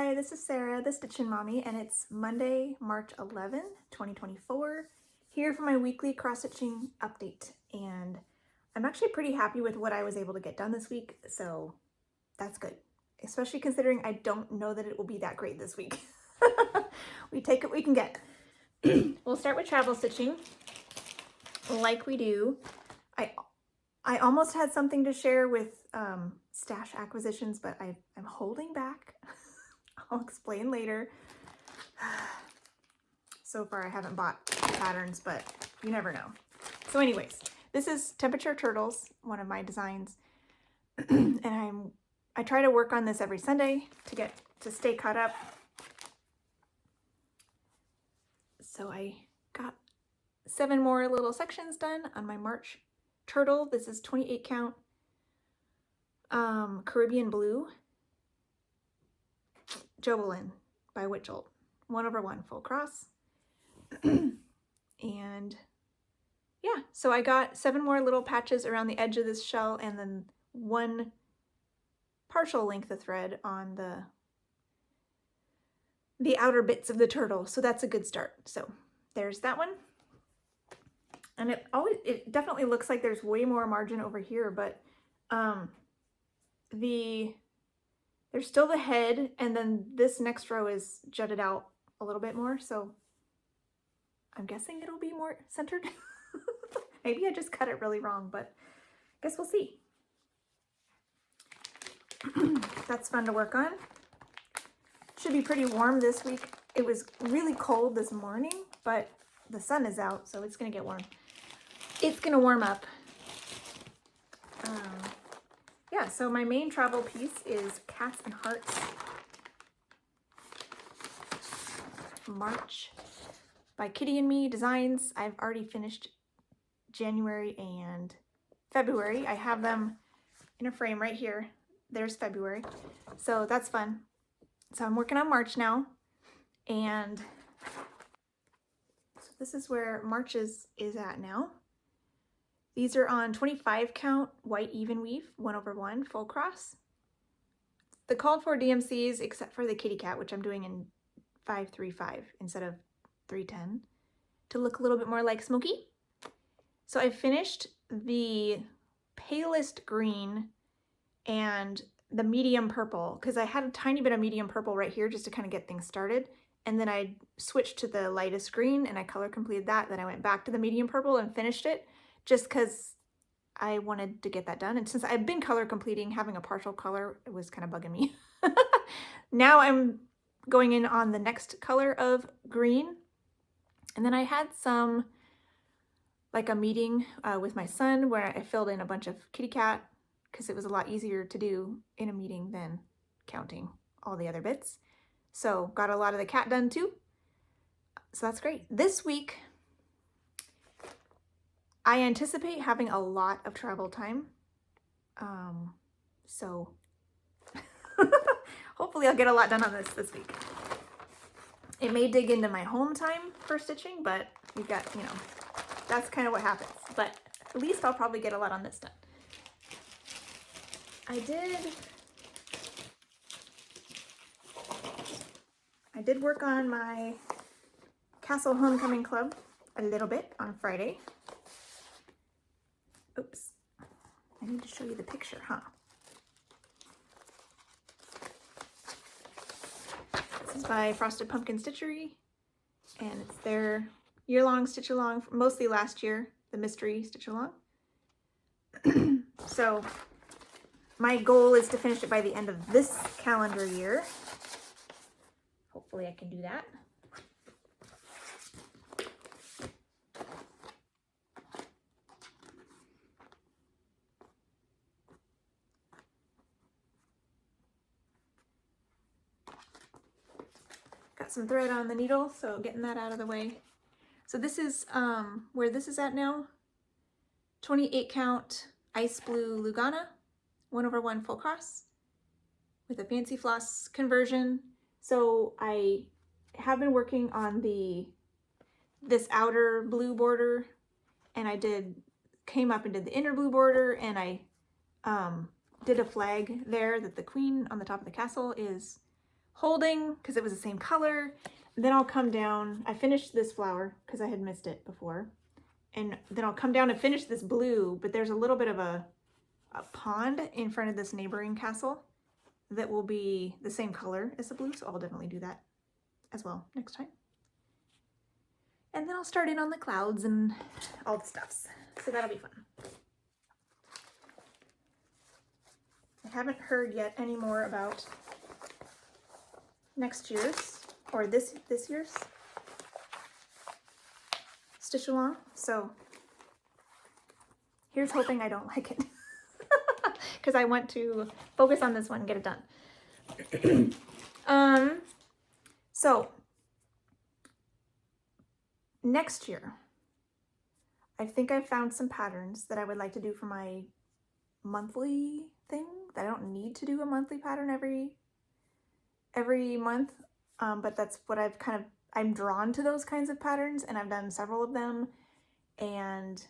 Hi, this is Sarah, the Stitchin Mommy, and it's Monday, March 11, 2024, here for my weekly cross-stitching update. And I'm actually pretty happy with what I was able to get done this week, so that's good. Especially considering I don't know that it will be that great this week. We take what we can get. We'll start with travel stitching, like we do. I almost had something to share with stash acquisitions, but I'm holding back. I'll explain later. So far I haven't bought patterns, but you never know. So anyways, this is Temperature Turtles, one of my designs. And I try to work on this every Sunday to stay caught up. So I got 7 more little sections done on my March turtle. This is 28 count Caribbean Blue Jobelin by Witchell, 1/1 full cross. And yeah, so I got 7 more little patches around the edge of this shell and then 1 partial length of thread on the outer bits of the turtle. So that's a good start. So there's that one. And it definitely looks like there's way more margin over here, but there's still the head, and then this next row is jutted out a little bit more, so I'm guessing it'll be more centered. Maybe I just cut it really wrong, but I guess we'll see. That's fun to work on. Should be pretty warm this week. It was really cold this morning, but the sun is out, so it's gonna get warm. It's gonna warm up. Yeah, so my main travel piece is Cats and Hearts March by Kitty and Me Designs. I've already finished January and February. I have them in a frame right here. There's February. So that's fun. So I'm working on March now. And so this is where March is at now. These are on 25 count white even weave, 1/1 full cross. The called for DMCs, except for the kitty cat, which I'm doing in 535 instead of 310 to look a little bit more like Smokey. So I finished the palest green and the medium purple because I had a tiny bit of medium purple right here just to kind of get things started. And then I switched to the lightest green and I color completed that. Then I went back to the medium purple and finished it just because I wanted to get that done. And since I've been color completing, having a partial color, it was kind of bugging me. Now I'm going in on the next color of green. And then I had like a meeting with my son where I filled in a bunch of kitty cat because it was a lot easier to do in a meeting than counting all the other bits. So got a lot of the cat done too. So that's great. This week, I anticipate having a lot of travel time. So hopefully I'll get a lot done on this week. It may dig into my home time for stitching, but we've got, that's kind of what happens. But at least I'll probably get a lot on this done. I did work on my Castle Homecoming Club a little bit on Friday. Oops, I need to show you the picture, huh? This is by Frosted Pumpkin Stitchery, and it's their year-long stitch-along, mostly last year, the mystery stitch-along. So my goal is to finish it by the end of this calendar year. Hopefully I can do that. Got some thread on the needle, so getting that out of the way. So this is where this is at now. 28 count Ice Blue Lugana, 1/1 full cross with a fancy floss conversion. So I have been working on this outer blue border, and I came up and did the inner blue border, and I did a flag there that the queen on the top of the castle is holding because it was the same color. Then I'll come down. I finished this flower because I had missed it before. And then I'll come down and finish this blue, but there's a little bit of a pond in front of this neighboring castle that will be the same color as the blue, so I'll definitely do that as well next time. And then I'll start in on the clouds and all the stuffs, so that'll be fun. I haven't heard yet any more about next year's, or this year's Stitch Along, so here's hoping I don't like it. Because I want to focus on this one and get it done. So next year, I think I found some patterns that I would like to do for my monthly thing. That I don't need to do a monthly pattern every month, but that's what I'm drawn to those kinds of patterns, and I've done several of them, and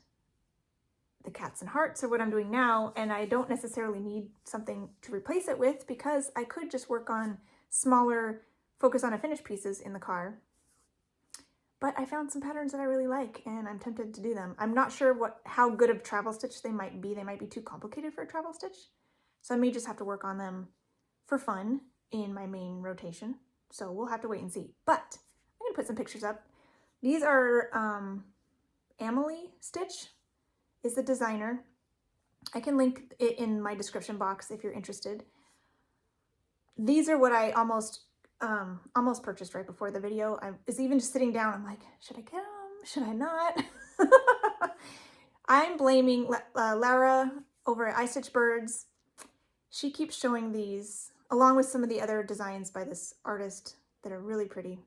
the cats and hearts are what I'm doing now, and I don't necessarily need something to replace it with because I could just work on smaller focus on a finished pieces in the car. But I found some patterns that I really like and I'm tempted to do them. I'm not sure how good of travel stitch they might be. They might be too complicated for a travel stitch. So I may just have to work on them for fun in my main rotation. So we'll have to wait and see. But I'm gonna put some pictures up. These are Emily Stitch is the designer. I can link it in my description box if you're interested. These are what I almost purchased right before the video. I was even just sitting down. I'm like, should I get them? Should I not? I'm blaming Lara over at iStitch Birds. She keeps showing these along with some of the other designs by this artist that are really pretty.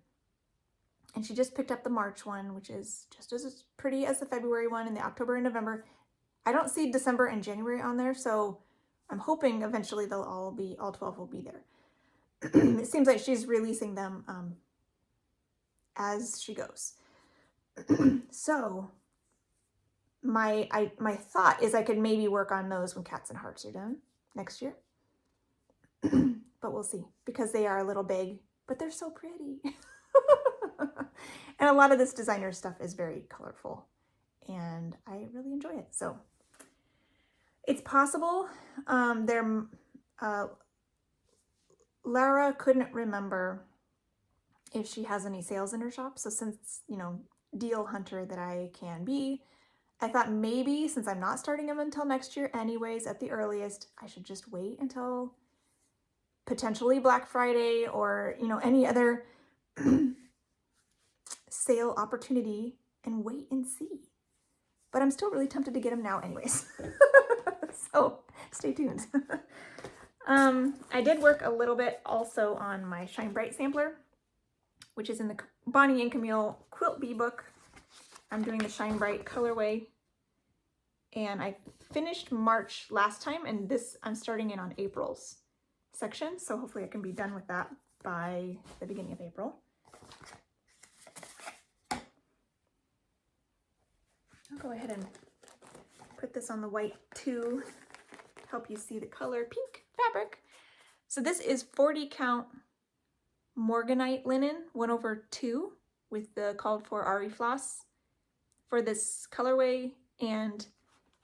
And she just picked up the March one, which is just as pretty as the February one and the October and November. I don't see December and January on there, so I'm hoping eventually they'll all 12 will be there. It seems like she's releasing them as she goes. So my thought is I could maybe work on those when Cats and Hearts are done next year. But we'll see, because they are a little big, but they're so pretty. And a lot of this designer stuff is very colorful and I really enjoy it. So it's possible. Lara couldn't remember if she has any sales in her shop. So since, deal hunter that I can be, I thought maybe since I'm not starting them until next year anyways, at the earliest, I should just wait until potentially Black Friday or, any other sale opportunity and wait and see. But I'm still really tempted to get them now anyways. So stay tuned. I did work a little bit also on my Shine Bright sampler, which is in the Bonnie and Camille Quilt Bee book. I'm doing the Shine Bright colorway. And I finished March last time, and this I'm starting in on April's section. So hopefully I can be done with that by the beginning of April. I'll go ahead and put this on the white too to help you see the color pink fabric. So this is 40 count Morganite linen 1/2 with the called for Ari floss for this colorway, and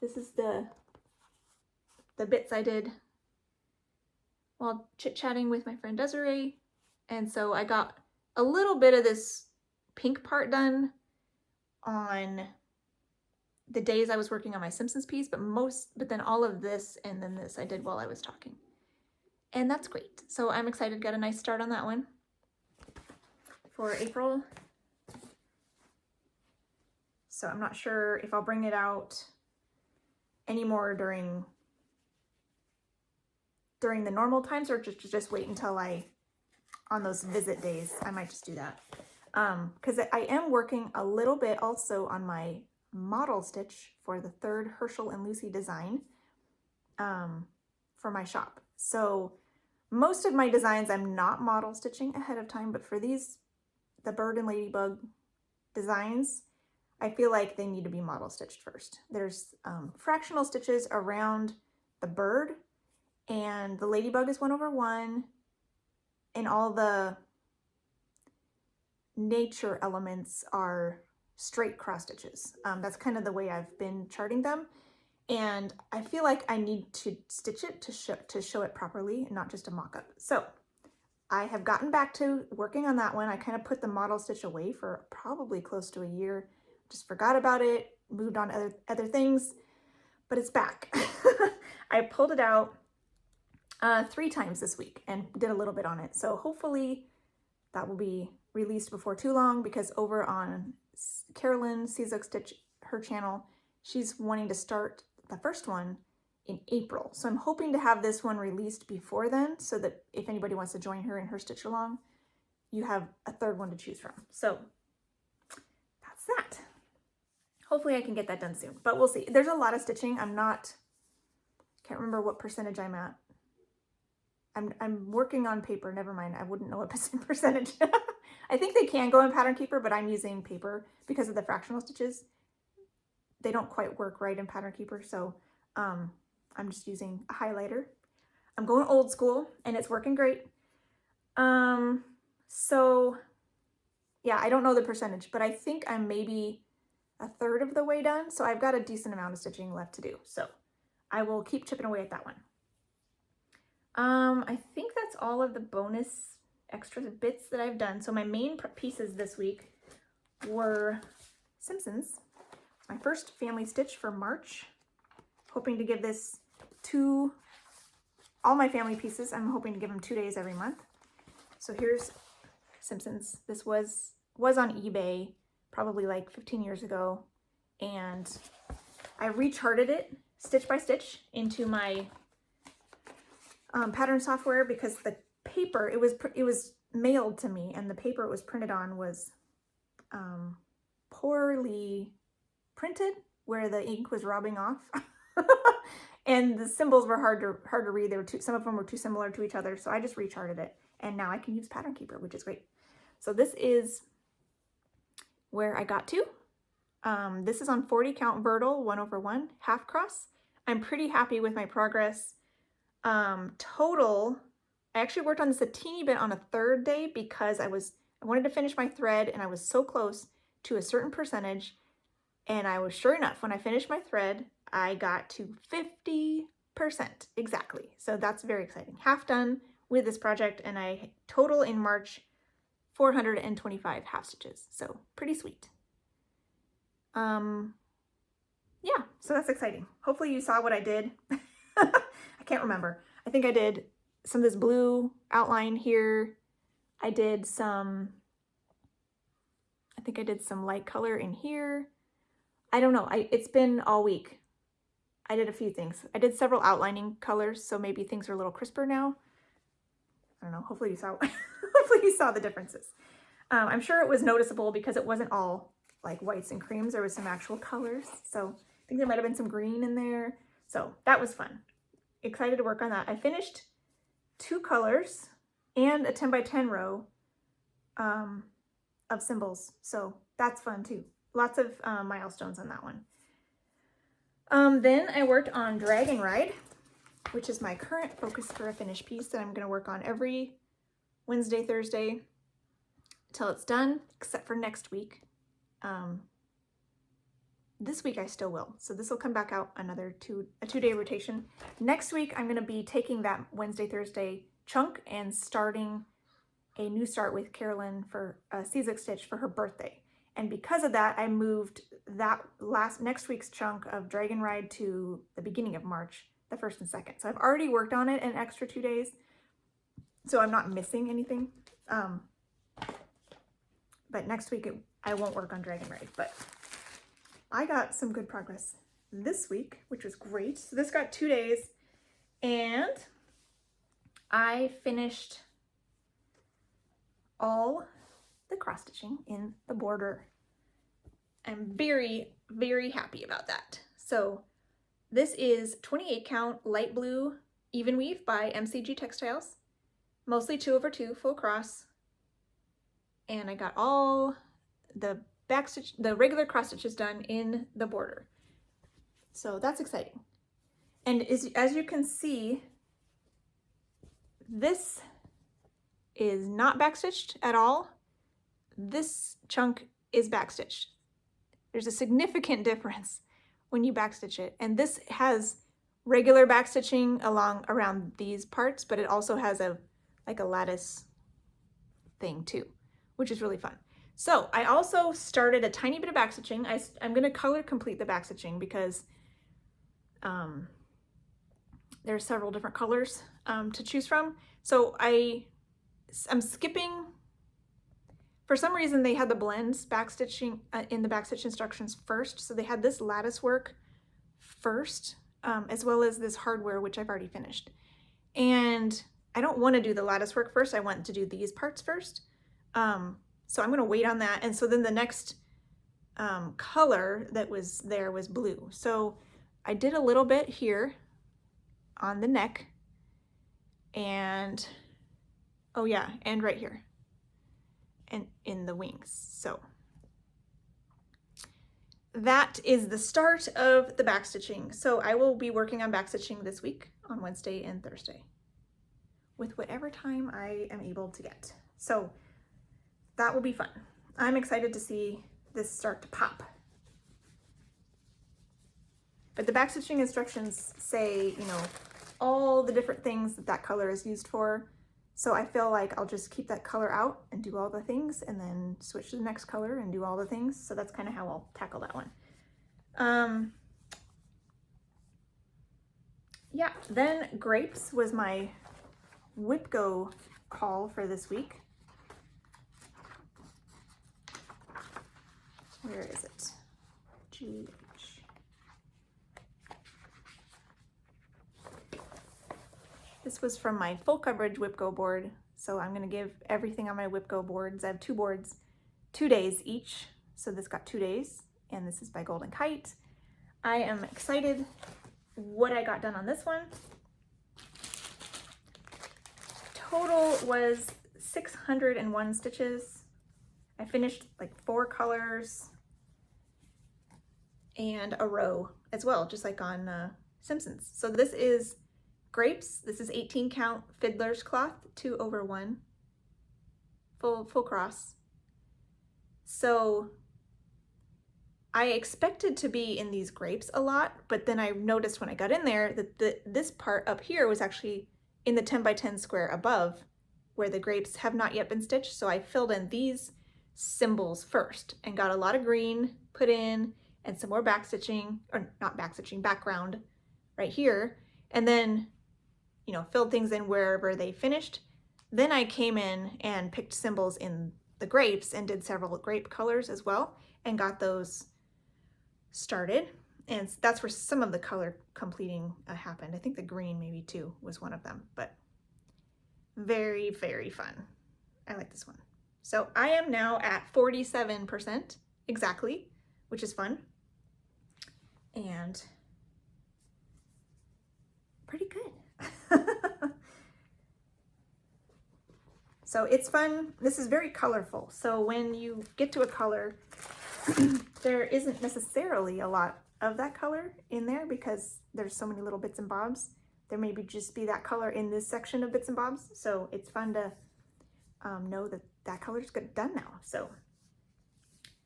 this is the bits I did while chit-chatting with my friend Desiree. And so I got a little bit of this pink part done on the days I was working on my Simpsons piece, but then all of this and then this I did while I was talking. And that's great. So I'm excited to get a nice start on that one for April. So I'm not sure if I'll bring it out anymore during the normal times or just wait until on those visit days. I might just do that. Because I am working a little bit also on my model stitch for the third Herschel and Lucy design for my shop. So most of my designs I'm not model stitching ahead of time, but for these, the bird and ladybug designs, I feel like they need to be model stitched first. There's fractional stitches around the bird, and the ladybug is 1/1, and all the nature elements are straight cross stitches. That's kind of the way I've been charting them. And I feel like I need to stitch it to show it properly and not just a mock-up. So I have gotten back to working on that one. I kind of put the model stitch away for probably close to a year. Just forgot about it, moved on to other things, but it's back. I pulled it out 3 times this week and did a little bit on it. So hopefully that will be released before too long, because over on Carolyn Seasook Stitch, her channel, she's wanting to start the first one in April. So I'm hoping to have this one released before then, so that if anybody wants to join her in her stitch along, you have a 3rd one to choose from. So that's that. Hopefully I can get that done soon, but we'll see. There's a lot of stitching. Can't remember what percentage I'm at. I'm working on paper. Never mind. I wouldn't know what percentage. I think they can go in Pattern Keeper, but I'm using paper because of the fractional stitches. They don't quite work right in Pattern Keeper, so I'm just using a highlighter. I'm going old school and it's working great. So yeah, I don't know the percentage, but I think I'm maybe a 1/3 of the way done. So I've got a decent amount of stitching left to do. So I will keep chipping away at that one. I think that's all of the bonus extra bits that I've done. So my main pieces this week were Simpsons, my first family stitch for March. Hoping to give this to all my family pieces. I'm hoping to give them 2 days every month. So here's Simpsons. This was on eBay probably like 15 years ago, and I recharted it stitch by stitch into my pattern software, because the paper, it was mailed to me, and the paper it was printed on was poorly printed, where the ink was rubbing off. And the symbols were hard to read. Some of them were too similar to each other, so I just recharted it, and now I can use Pattern Keeper, which is great. So this is where I got to. This is on 40 count Vertical 1/1 half cross. I'm pretty happy with my progress. Total, I actually worked on this a teeny bit on a 3rd day, because I wanted to finish my thread, and I was so close to a certain percentage. And I was, sure enough, when I finished my thread, I got to 50% exactly. So that's very exciting. Half done with this project, and I total in March 425 half stitches. So pretty sweet. Yeah, so that's exciting. Hopefully you saw what I did. I can't remember. I think I did some of this blue outline here. I think I did some light color in here. I don't know. It's been all week. I did a few things. I did several outlining colors, so maybe things are a little crisper now. I don't know. Hopefully you saw. Hopefully you saw the differences. I'm sure it was noticeable, because it wasn't all like whites and creams. There was some actual colors. So I think there might have been some green in there. So that was fun. Excited to work on that. I finished 2 colors and a 10 by 10 row of symbols. So that's fun too. Lots of milestones on that one. Then I worked on Dragon Ride, which is my current focus for a finished piece that I'm going to work on every Wednesday, Thursday till it's done, except for next week. This week I still will. So this will come back out a 2-day rotation. Next week I'm going to be taking that Wednesday, Thursday chunk and starting a new start with Carolyn for a Seasook Stitch for her birthday. And because of that, I moved that next week's chunk of Dragon Ride to the beginning of March, the 1st and 2nd. So I've already worked on it an extra 2 days, so I'm not missing anything. But next week I won't work on Dragon Ride, but I got some good progress this week, which was great. So this got 2 days, and I finished all the cross stitching in the border. I'm very, very happy about that. So this is 28 count light blue even weave by MCG Textiles, mostly 2/2 full cross. And I got all the the regular cross stitches done in the border. So that's exciting. And as you can see, this is not backstitched at all. This chunk is backstitched. There's a significant difference when you backstitch it. And this has regular backstitching around these parts, but it also has like a lattice thing too, which is really fun. So I also started a tiny bit of backstitching. I'm going to color complete the backstitching because there's several different colors to choose from. So I'm skipping. For some reason, they had the blends backstitching in the backstitch instructions first. So they had this lattice work first, as well as this hardware, which I've already finished. And I don't want to do the lattice work first. I want to do these parts first. So I'm going to wait on that. And so then the next color that was there was blue. So I did a little bit here on the neck and, oh yeah, and right here and in the wings. So that is the start of the backstitching. So I will be working on backstitching this week on Wednesday and Thursday with whatever time I am able to get. So that will be fun. I'm excited to see this start to pop. But the backstitching instructions say, you know, all the different things that color is used for. So I feel like I'll just keep that color out and do all the things and then switch to the next color and do all the things. So that's kind of how I'll tackle that one. Yeah, then grapes was my WhipGo haul for this week. Where is it? GH. This was from my full coverage WhipGo board. So I'm gonna give everything on my WhipGo boards. I have 2 boards, 2 days each. So this got 2 days, and this is by Golden Kite. I am excited what I got done on this one. Total was 601 stitches. I finished like 4 colors and a row as well, just like on Simpsons. So this is grapes. This is 18 count fiddler's cloth, 2/1, full cross. So I expected to be in these grapes a lot, but then I noticed when I got in there that this part up here was actually in the 10 by 10 square above where the grapes have not yet been stitched. So I filled in these symbols first and got a lot of green put in and some more backstitching, or not backstitching, background right here. And then, you know, filled things in wherever they finished. Then I came in and picked symbols in the grapes and did several grape colors as well and got those started. And that's where some of the color completing happened. I think the green maybe too was one of them, but very, very fun. I like this one. So I am now at 47% exactly, which is fun. And pretty good. So it's fun. This is very colorful. So when you get to a color, there isn't necessarily a lot of that color in there because there's so many little bits and bobs. There may just be that color in this section of bits and bobs. So it's fun to know that that color's done now. So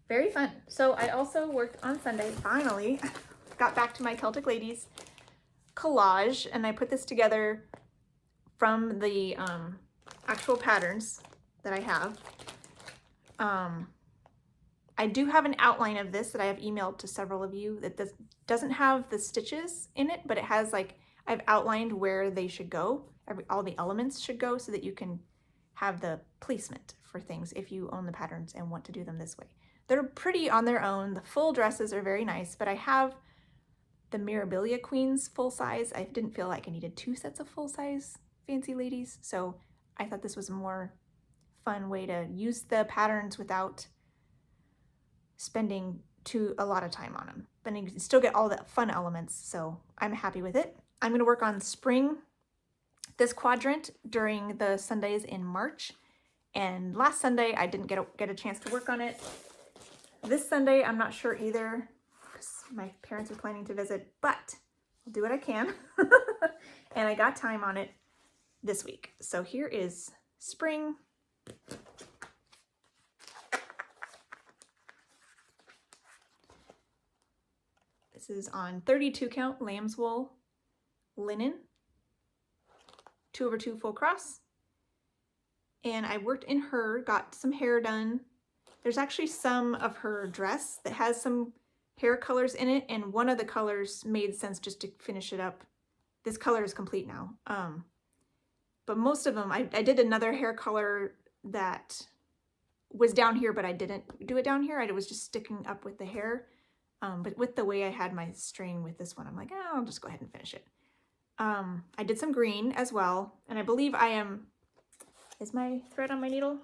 very fun. So I also worked on Sunday, finally, got back to my Celtic Ladies collage, and I put this together from the actual patterns that I have. I do have an outline of this that I have emailed to several of you that this doesn't have the stitches in it, but it has like, I've outlined where they should go, all the elements should go so that you can have the placement for things if you own the patterns and want to do them this way. They're pretty on their own. The full dresses are very nice, but I have the Mirabilia Queens full size. I didn't feel like I needed 2 sets of full size Fancy Ladies, so I thought this was a more fun way to use the patterns without spending a lot of time on them. But you can still get all the fun elements, so I'm happy with it. I'm going to work on spring this quadrant during the Sundays in March. And last Sunday, I didn't get a chance to work on it. This Sunday, I'm not sure either, because my parents are planning to visit, but I'll do what I can. And I got time on it this week. So here is spring. This is on 32 count lamb's wool linen, 2/2 full cross. And I worked in her, got some hair done. There's actually some of her dress that has some hair colors in it, and one of the colors made sense just to finish it up. This color is complete now. But most of them, I did another hair color that was down here, but I didn't do it down here. I was just sticking up with the hair. But with the way I had my string with this one, I'm like, oh, I'll just go ahead and finish it. I did some green as well, and I believe is my thread on my needle?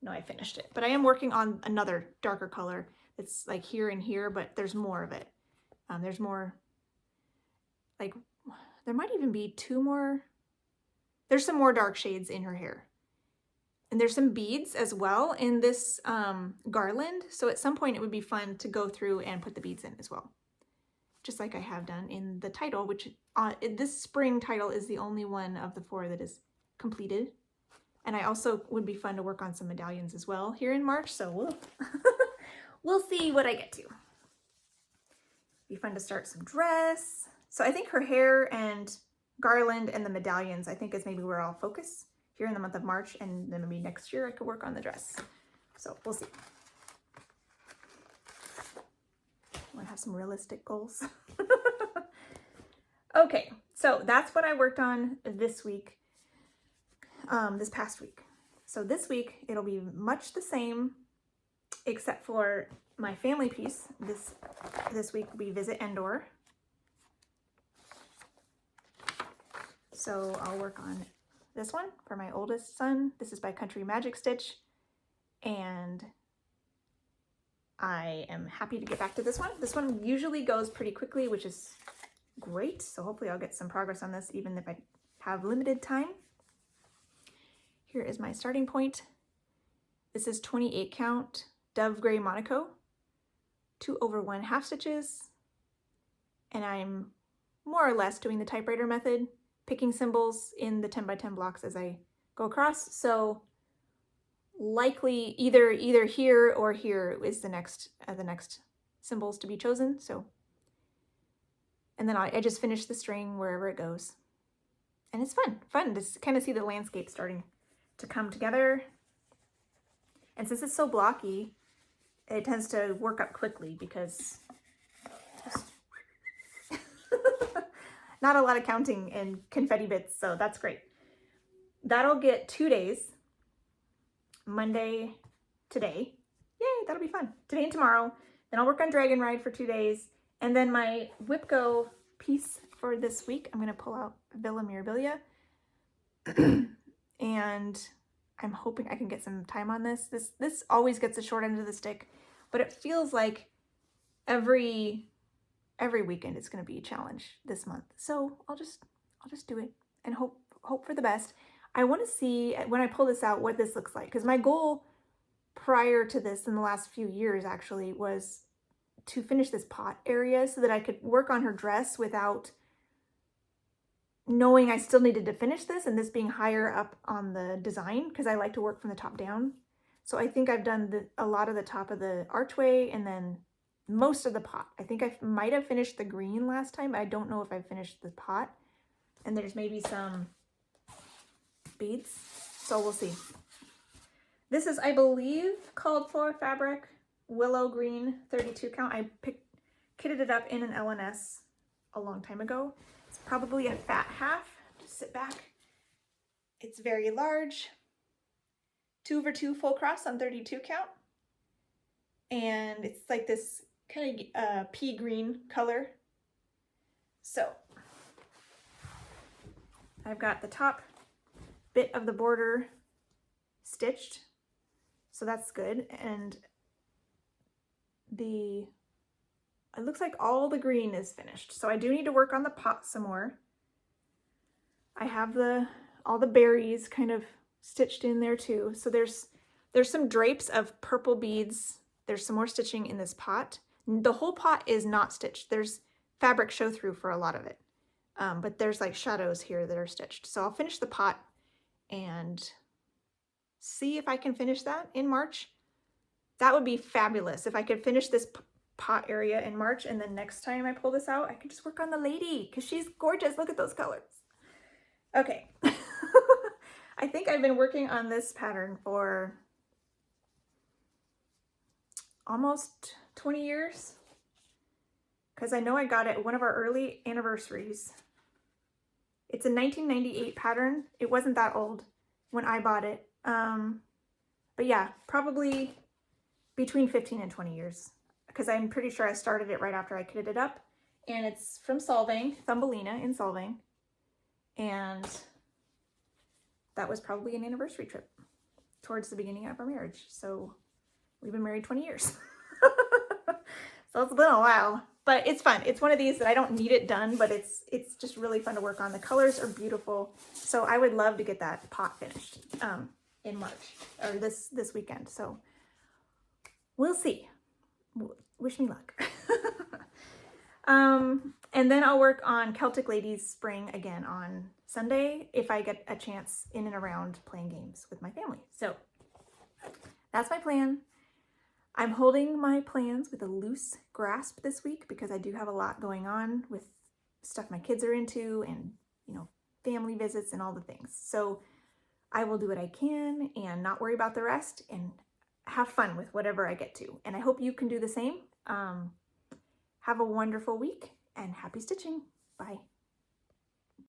No, I finished it. But I am working on another darker color. It's like here and here, but there's more of it. There's more, like, there might even be two more. There's some more dark shades in her hair. And there's some beads as well in this garland. So at some point it would be fun to go through and put the beads in as well. Just like I have done in the title, which this spring title is the only one of the 4 that is completed. And I also would be fun to work on some medallions as well here in March. So we'll see what I get to. Be fun to start some dress. So I think her hair and garland and the medallions, I think, is maybe where I'll focus here in the month of March, and then maybe next year I could work on the dress. So we'll see. I want to have some realistic goals. Okay, so that's what I worked on this week, this past week. So this week it'll be much the same, except for my family piece. This week we visit Endor. So I'll work on this one for my oldest son. This is by Country Magic Stitch, and I am happy to get back to this one. This one usually goes pretty quickly, which is great. So hopefully I'll get some progress on this even if I have limited time. Here is my starting point. This is 28 count Dove Gray Monaco, 2/1 half stitches, and I'm more or less doing the typewriter method, picking symbols in the 10 by 10 blocks as I go across. So likely either here or here is the next symbols to be chosen. So, and then I just finish the string wherever it goes. And it's fun to kind of see the landscape starting to come together. And since it's so blocky, it tends to work up quickly because just not a lot of counting and confetti bits, so that's great. That'll get 2 days. Monday, today. Yay, that'll be fun. Today and tomorrow. Then I'll work on Dragon Ride for 2 days. And then my Whipco piece for this week, I'm going to pull out Villa Mirabilia. And I'm hoping I can get some time on this. This always gets the short end of the stick, but it feels like every weekend it's going to be a challenge this month. So I'll just do it and hope for the best. I want to see when I pull this out what this looks like, because my goal prior to this in the last few years actually was to finish this pot area so that I could work on her dress without knowing I still needed to finish this and this being higher up on the design, because I like to work from the top down. So I think I've done a lot of the top of the archway and then most of the pot. I think I might have finished the green last time. I don't know if I finished the pot. And there's maybe some beads. So we'll see. This is, I believe, called for fabric, willow green, 32 count. I kitted it up in an LNS a long time ago. It's probably a fat half. Just sit back. It's very large. 2/2 full cross on 32 count. And it's like this kind of pea green color. So I've got the top bit of the border stitched, so that's good. And it looks like all the green is finished, so I do need to work on the pot some more. I have all the berries kind of stitched in there too. So there's some drapes of purple beads. There's some more stitching in this pot. The whole pot is not stitched. There's fabric show through for a lot of it, but there's like shadows here that are stitched. So I'll finish the pot and see if I can finish that in March. That would be fabulous if I could finish this pot area in March, and then next time I pull this out, I can just work on the lady because she's gorgeous. Look at those colors. Okay. I think I've been working on this pattern for almost 20 years because I know I got it at one of our early anniversaries. It's a 1998 pattern. It wasn't that old when I bought it. But yeah, probably between 15 and 20 years because I'm pretty sure I started it right after I kitted it up. And it's from Solvang, Thumbelina in Solvang. And that was probably an anniversary trip towards the beginning of our marriage. So we've been married 20 years. So it's been a while, but it's fun. It's one of these that I don't need it done, but it's just really fun to work on. The colors are beautiful. So I would love to get that pot finished in March or this weekend. So we'll see. Wish me luck. And then I'll work on Celtic Ladies Spring again on Sunday if I get a chance in and around playing games with my family. So that's my plan. I'm holding my plans with a loose grasp this week because I do have a lot going on with stuff my kids are into and, you know, family visits and all the things. So I will do what I can and not worry about the rest and have fun with whatever I get to. And I hope you can do the same. Have a wonderful week and happy stitching. Bye.